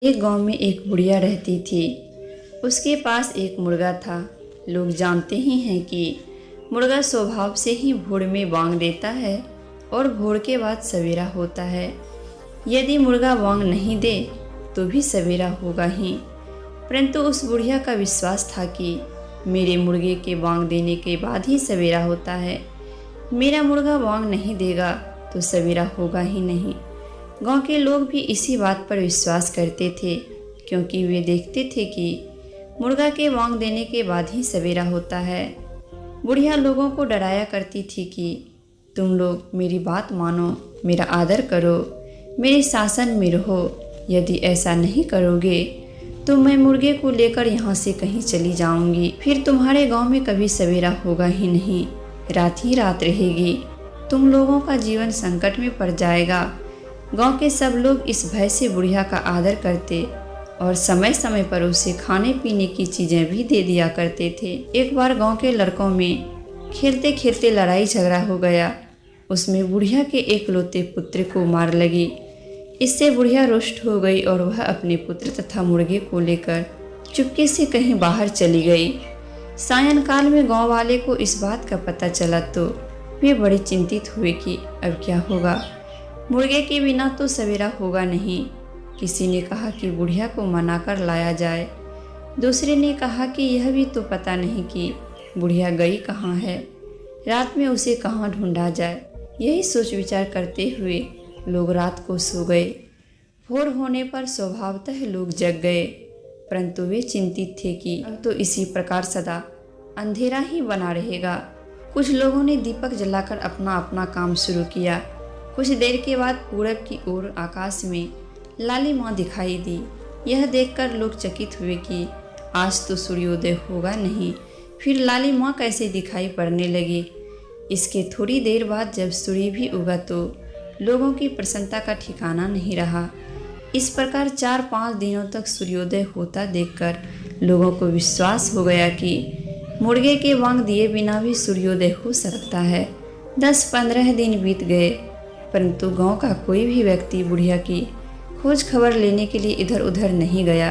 एक गांव में एक बुढ़िया रहती थी। उसके पास एक मुर्गा था। लोग जानते ही हैं कि मुर्गा स्वभाव से ही भोर में बांग देता है और भोर के बाद सवेरा होता है। यदि मुर्गा बांग नहीं दे तो भी सवेरा होगा ही। परंतु उस बुढ़िया का विश्वास था कि मेरे मुर्गे के बांग देने के बाद ही सवेरा होता है। मेरा मुर्गा बांग नहीं देगा तो सवेरा होगा ही नहीं। गांव के लोग भी इसी बात पर विश्वास करते थे, क्योंकि वे देखते थे कि मुर्गा के बांग देने के बाद ही सवेरा होता है। बुढ़िया लोगों को डराया करती थी कि तुम लोग मेरी बात मानो, मेरा आदर करो, मेरे शासन में रहो। यदि ऐसा नहीं करोगे तो मैं मुर्गे को लेकर यहाँ से कहीं चली जाऊंगी। फिर तुम्हारे गांव में कभी सवेरा होगा ही नहीं, रात ही रात रहेगी। तुम लोगों का जीवन संकट में पड़ जाएगा। गांव के सब लोग इस भय से बुढ़िया का आदर करते और समय समय पर उसे खाने पीने की चीज़ें भी दे दिया करते थे। एक बार गांव के लड़कों में खेलते खेलते लड़ाई झगड़ा हो गया। उसमें बुढ़िया के एकलौते पुत्र को मार लगी। इससे बुढ़िया रुष्ट हो गई और वह अपने पुत्र तथा मुर्गे को लेकर चुपके से कहीं बाहर चली गई। सायंकाल में गाँव वाले को इस बात का पता चला तो वे बड़े चिंतित हुए कि अब क्या होगा। मुर्गे के बिना तो सवेरा होगा नहीं। किसी ने कहा कि बुढ़िया को मनाकर लाया जाए। दूसरे ने कहा कि यह भी तो पता नहीं कि बुढ़िया गई कहाँ है, रात में उसे कहाँ ढूंढा जाए। यही सोच विचार करते हुए लोग रात को सो गए। भोर होने पर स्वभावतः लोग जग गए, परंतु वे चिंतित थे कि अब तो इसी प्रकार सदा अंधेरा ही बना रहेगा। कुछ लोगों ने दीपक जलाकर अपना अपना काम शुरू किया। कुछ देर के बाद पूरब की ओर आकाश में लाली माँ दिखाई दी। यह देखकर लोग चकित हुए कि आज तो सूर्योदय होगा नहीं, फिर लाली माँ कैसे दिखाई पड़ने लगी। इसके थोड़ी देर बाद जब सूर्य भी उगा तो लोगों की प्रसन्नता का ठिकाना नहीं रहा। इस प्रकार 4-5 दिनों तक सूर्योदय होता देखकर लोगों को विश्वास हो गया कि मुर्गे के बांग दिए बिना भी सूर्योदय हो सकता है। 10-15 दिन बीत गए, परंतु गांव का कोई भी व्यक्ति बुढ़िया की खोज खबर लेने के लिए इधर उधर नहीं गया।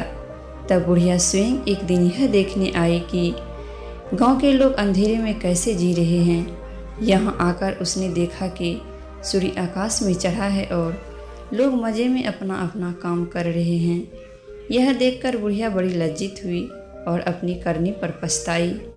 तब बुढ़िया स्वयं एक दिन यह देखने आई कि गांव के लोग अंधेरे में कैसे जी रहे हैं। यहाँ आकर उसने देखा कि सूर्य आकाश में चढ़ा है और लोग मज़े में अपना अपना काम कर रहे हैं। यह देखकर बुढ़िया बड़ी लज्जित हुई और अपनी करनी पर पछताई।